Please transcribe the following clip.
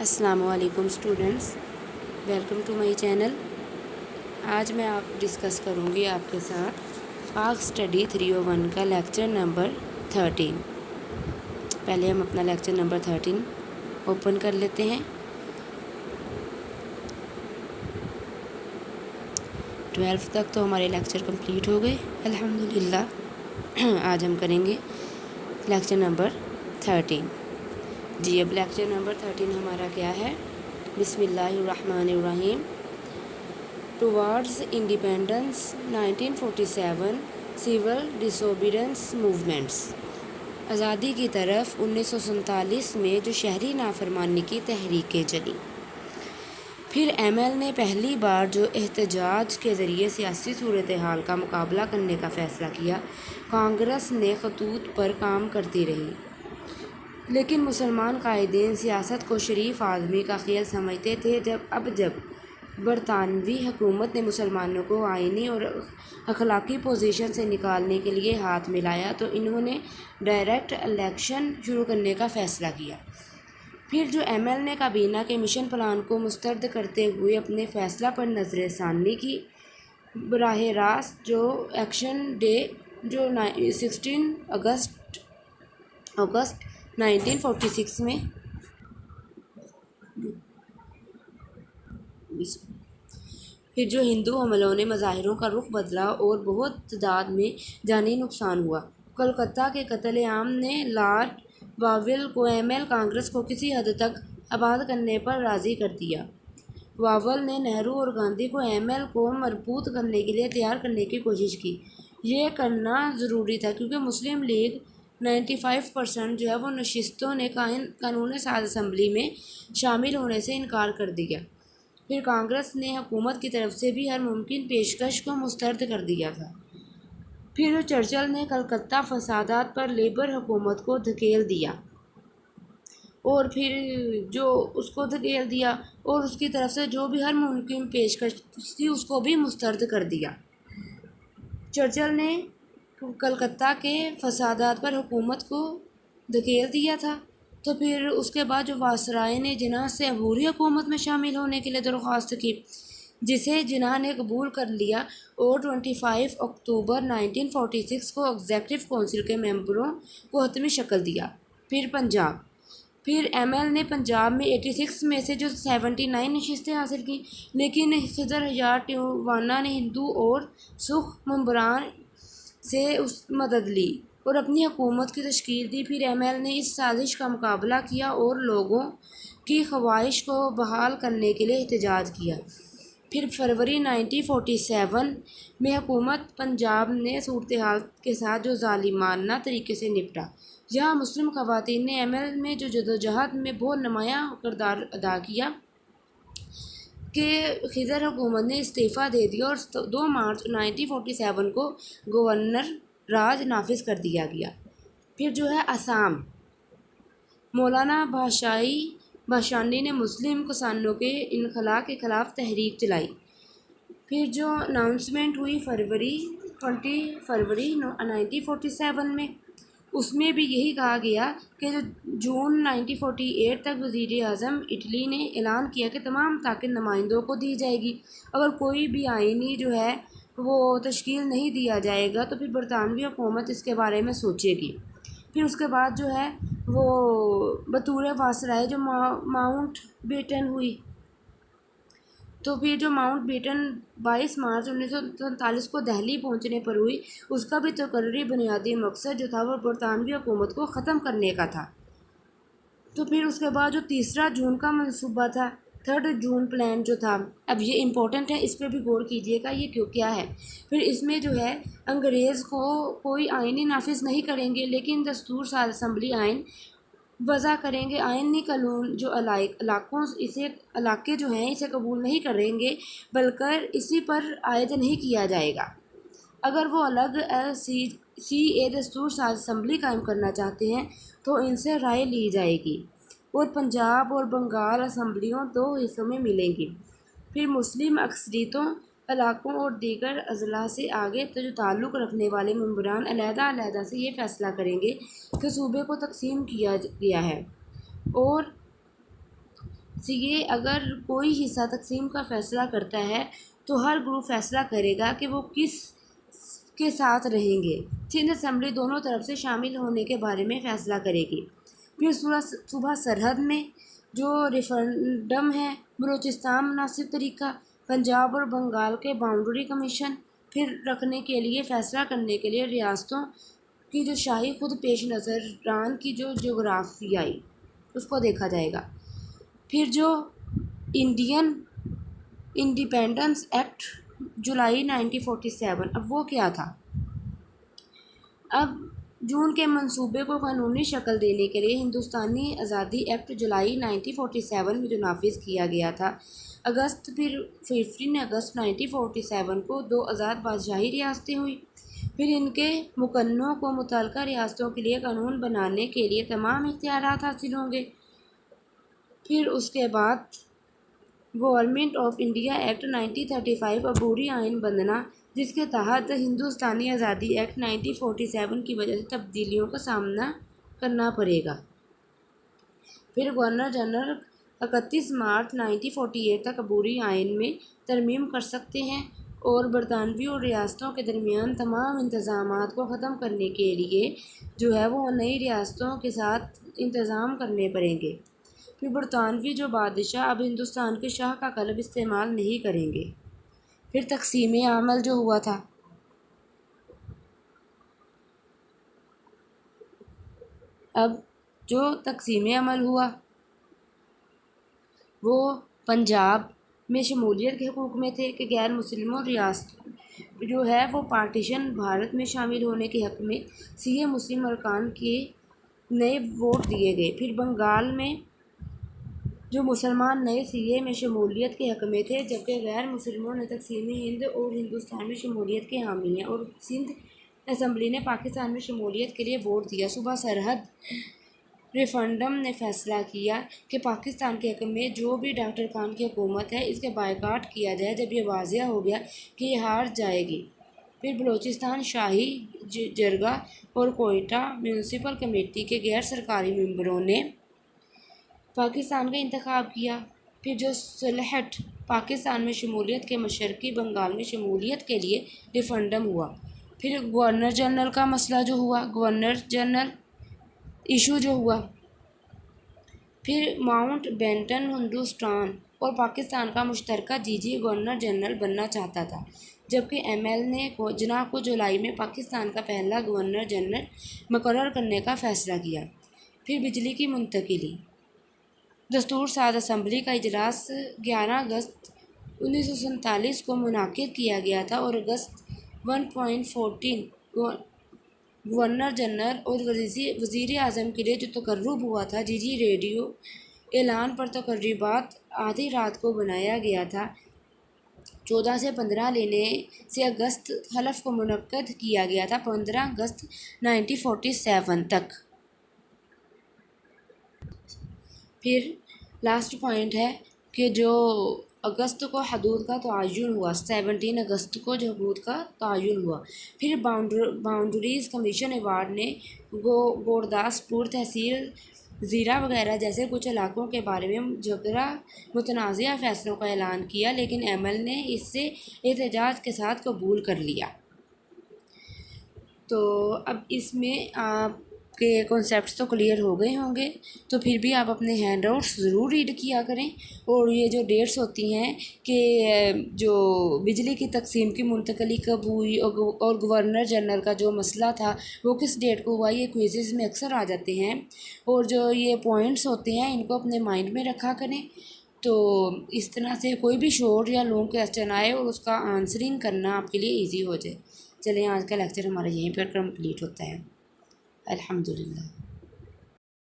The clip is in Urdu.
السلام علیکم students, welcome to my channel. آج میں ڈسکس کروں گی آپ کے ساتھ پاک اسٹڈی 301 کا لیکچر نمبر 13۔ پہلے ہم اپنا لیکچر نمبر 13 اوپن کر لیتے ہیں۔ 12 تک تو ہمارے لیکچر کمپلیٹ ہو گئے الحمدللہ۔ آج ہم کریں گے لیکچر نمبر 13۔ جی اب لیکچر نمبر 13 ہمارا کیا ہے؟ بسم اللہ الرحمن الرحیم۔ Towards independence 1947 civil disobedience movements. آزادی کی طرف 1947 میں جو شہری نافرمانی کی تحریکیں چلیں۔ پھر ایم ایل نے پہلی بار جو احتجاج کے ذریعے سیاسی صورتحال کا مقابلہ کرنے کا فیصلہ کیا، کانگریس نے خطوط پر کام کرتی رہی، لیکن مسلمان قائدین سیاست کو شریف آدمی کا کھیل سمجھتے تھے۔ جب برطانوی حکومت نے مسلمانوں کو آئینی اور اخلاقی پوزیشن سے نکالنے کے لیے ہاتھ ملایا تو انہوں نے ڈائریکٹ الیکشن شروع کرنے کا فیصلہ کیا۔ پھر جو ایم ایل نے کابینہ کے مشن پلان کو مسترد کرتے ہوئے اپنے فیصلہ پر نظر ثانی کی۔ براہ راست جو ایکشن ڈے جو 16 اگست 1946 میں پھر جو ہندو حملوں نے مظاہروں کا رخ بدلا اور بہت تعداد میں جانی نقصان ہوا۔ کلکتہ کے قتل عام نے لارڈ واول کو ایم ایل کانگریس کو کسی حد تک آباد کرنے پر راضی کر دیا۔ واول نے نہرو اور گاندھی کو ایم ایل کو مربوط کرنے کے لیے تیار کرنے کی کوشش کی۔ یہ کرنا ضروری تھا کیونکہ مسلم لیگ 95% جو ہے وہ نشستوں نے قانون ساز اسمبلی میں شامل ہونے سے انکار کر دیا۔ پھر کانگریس نے حکومت کی طرف سے بھی ہر ممکن پیشکش کو مسترد کر دیا تھا۔ پھر چرچل نے کلکتہ فسادات پر لیبر حکومت کو دھکیل دیا اور اس کی طرف سے جو بھی ہر ممکن پیشکش تھی اس کو بھی مسترد کر دیا۔ چرچل نے کلکتہ کے فسادات پر حکومت کو دھکیل دیا تھا، تو پھر اس کے بعد جو وائسرائے نے جناح سے عبوری حکومت میں شامل ہونے کے لیے درخواست کی، جسے جناح نے قبول کر لیا اور 25 اکتوبر 1946 کو ایگزیکٹو کونسل کے ممبروں کو حتمی شکل دیا۔ پھر پنجاب۔ پھر ایم ایل نے پنجاب میں 86 میں سے جو 79 نشستیں حاصل کیں، لیکن خضر حجار ٹیوانا نے ہندو اور سکھ ممبران سے مدد لی اور اپنی حکومت کی تشکیل دی۔ پھر ایم ایل نے اس سازش کا مقابلہ کیا اور لوگوں کی خواہش کو بحال کرنے کے لیے احتجاج کیا۔ پھر فروری 1947 میں حکومت پنجاب نے صورتحال کے ساتھ جو ظالمانہ طریقے سے نپٹا۔ یہاں مسلم خواتین نے ایم ایل میں جو جدوجہد میں بہت نمایاں کردار ادا کیا کہ خضر حکومت نے استعفیٰ دے دیا اور 2 مارچ 1947 کو گورنر راج نافذ کر دیا گیا۔ پھر جو ہے آسام۔ مولانا بھاشانی نے مسلم کسانوں کے انخلا کے خلاف تحریک چلائی۔ پھر جو اناؤنسمنٹ ہوئی 20 فروری 1947 میں، اس میں بھی یہی کہا گیا کہ جو جون 1948 تک وزیر اعظم اٹلی نے اعلان کیا کہ تمام طاقت نمائندوں کو دی جائے گی۔ اگر کوئی بھی آئینی جو ہے وہ تشکیل نہیں دیا جائے گا تو پھر برطانوی حکومت اس کے بارے میں سوچے گی۔ پھر اس کے بعد جو ہے وہ بطور وائسرائے جو ماؤنٹ بیٹن ہوئی، تو پھر جو ماؤنٹ بیٹن 22 مارچ 1947 کو دہلی پہنچنے پر ہوئی، اس کا بھی تقرری بنیادی مقصد جو تھا وہ برطانوی حکومت کو ختم کرنے کا تھا۔ تو پھر اس کے بعد جو 3 جون کا منصوبہ تھا، 3 جون پلان جو تھا، اب یہ امپورٹنٹ ہے، اس پہ بھی غور کیجیے گا یہ کیا ہے۔ پھر اس میں جو ہے انگریز کو کوئی آئینی نافذ نہیں کریں گے، لیکن دستور ساز اسمبلی آئین وضع کریں گے۔ آئینی قانون جو علاقے جو ہیں اسے قبول نہیں کریں گے، بلکہ اسی پر عائد نہیں کیا جائے گا۔ اگر وہ الگ سی اے دستور ساز اسمبلی قائم کرنا چاہتے ہیں تو ان سے رائے لی جائے گی اور پنجاب اور بنگال اسمبلیوں 2 حصوں میں ملیں گی۔ پھر مسلم اکثریتوں، علاقوں اور دیگر اضلاع سے آگے جو تعلق رکھنے والے ممبران علیحدہ سے یہ فیصلہ کریں گے کہ صوبے کو تقسیم کیا گیا ہے اور سی اے اگر کوئی حصہ تقسیم کا فیصلہ کرتا ہے تو ہر گروپ فیصلہ کرے گا کہ وہ کس کے ساتھ رہیں گے۔ سندھ اسمبلی دونوں طرف سے شامل ہونے کے بارے میں فیصلہ کرے گی۔ پھر صوبہ سرحد میں جو ریفرنڈم ہے، بلوچستان مناسب طریقہ، پنجاب اور بنگال کے باؤنڈری کمیشن، پھر رکھنے کے لیے فیصلہ کرنے کے لیے ریاستوں کی جو شاہی خود پیش نظران کی جو جغرافیائی اس کو دیکھا جائے گا۔ پھر جو انڈین انڈیپینڈنس ایکٹ جولائی 1947، اب وہ کیا تھا؟ اب جون کے منصوبے کو قانونی شکل دینے کے لیے ہندوستانی آزادی ایکٹ جولائی 1947 میں جو نافذ کیا گیا تھا۔ پھر 15 اگست 1947 کو 2 آزاد بادشاہی ریاستیں ہوئیں۔ پھر ان کے مکنوں کو متعلقہ ریاستوں کے لیے قانون بنانے کے لیے تمام اختیارات حاصل ہوں گے۔ پھر اس کے بعد گورنمنٹ آف انڈیا ایکٹ 1935 عبوری آئین بننا، جس کے تحت ہندوستانی آزادی ایکٹ 1947 کی وجہ سے تبدیلیوں کا سامنا کرنا پڑے گا۔ پھر گورنر جنرل 31 مارچ 1948 تک عبوری آئین میں ترمیم کر سکتے ہیں اور برطانوی اور ریاستوں کے درمیان تمام انتظامات کو ختم کرنے کے لیے جو ہے وہ نئی ریاستوں کے ساتھ انتظام کرنے پڑیں گے۔ پھر برطانوی جو بادشاہ اب ہندوستان کے شاہ کا قلب استعمال نہیں کریں گے۔ پھر تقسیم عمل جو ہوا تھا، اب جو تقسیم عمل ہوا وہ پنجاب میں شمولیت کے حقوق میں تھے کہ غیر مسلموں ریاست جو ہے وہ پارٹیشن بھارت میں شامل ہونے کے حق میں سی اے مسلم ارکان کے نئے ووٹ دیے گئے۔ پھر بنگال میں جو مسلمان نئے سی اے میں شمولیت کے حق میں تھے، جبکہ غیر مسلموں نے تقسیم ہند اور ہندوستان میں شمولیت کے حامی ہیں، اور سندھ اسمبلی نے پاکستان میں شمولیت کے لیے ووٹ دیا۔ صوبہ سرحد ریفرنڈم نے فیصلہ کیا کہ پاکستان کے حق میں جو بھی ڈاکٹر خان کی حکومت ہے اس کے بائیکاٹ کیا جائے جب یہ واضح ہو گیا کہ یہ ہار جائے گی۔ پھر بلوچستان شاہی جرگہ اور کوئٹہ میونسپل کمیٹی کے غیر سرکاری ممبروں نے پاکستان کا انتخاب کیا۔ پھر جو سلہٹ پاکستان میں شمولیت کے مشرقی بنگال میں شمولیت کے لیے ریفرنڈم ہوا۔ پھر گورنر جنرل کا مسئلہ جو ہوا، گورنر جنرل ایشو جو ہوا۔ پھر ماؤنٹ بیٹن ہندوستان اور پاکستان کا مشترکہ گورنر جنرل بننا چاہتا تھا، جبکہ ایم ایل نے جناح کو جولائی میں پاکستان کا پہلا گورنر جنرل مقرر کرنے کا فیصلہ کیا۔ پھر بجلی کی منتقلی، دستور ساز اسمبلی کا اجلاس 11 اگست 1947 کو منعقد کیا گیا تھا اور اگست 1.14 گورنر جنرل اور وزیر اعظم کے لیے جو تقرب ہوا تھا ریڈیو اعلان پر تقریبات آدھی رات کو بنایا گیا تھا۔ 14 سے 15 لینے سے اگست حلف کو منعقد کیا گیا تھا 15 اگست 1947 تک۔ پھر لاسٹ پوائنٹ ہے کہ جو اگست کو حدود کا تعین ہوا، 17 اگست کو جو حدود کا تعین ہوا۔ پھر باؤنڈریز کمیشن ایوارڈ نے گورداسپور تحصیل زیرہ وغیرہ جیسے کچھ علاقوں کے بارے میں جھگڑا متنازعہ فیصلوں کا اعلان کیا، لیکن ایم ایل نے اسے احتجاج کے ساتھ قبول کر لیا۔ تو اب اس میں آپ کے کانسیپٹس تو کلیئر ہو گئے ہوں گے، تو پھر بھی آپ اپنے ہینڈ آؤٹس ضرور ریڈ کیا کریں، اور یہ جو ڈیٹس ہوتی ہیں کہ جو بجلی کی تقسیم کی منتقلی کب ہوئی اور گورنر جنرل کا جو مسئلہ تھا وہ کس ڈیٹ کو ہوا، یہ کوئزز میں اکثر آ جاتے ہیں، اور جو یہ پوائنٹس ہوتے ہیں ان کو اپنے مائنڈ میں رکھا کریں، تو اس طرح سے کوئی بھی شورٹ یا لانگ کویسچن آئے اور اس کا آنسرنگ کرنا آپ کے لیے ایزی ہو جائے۔ چلیں آج کا لیکچر ہمارا یہیں پر کمپلیٹ ہوتا ہے۔ الحمدللہ۔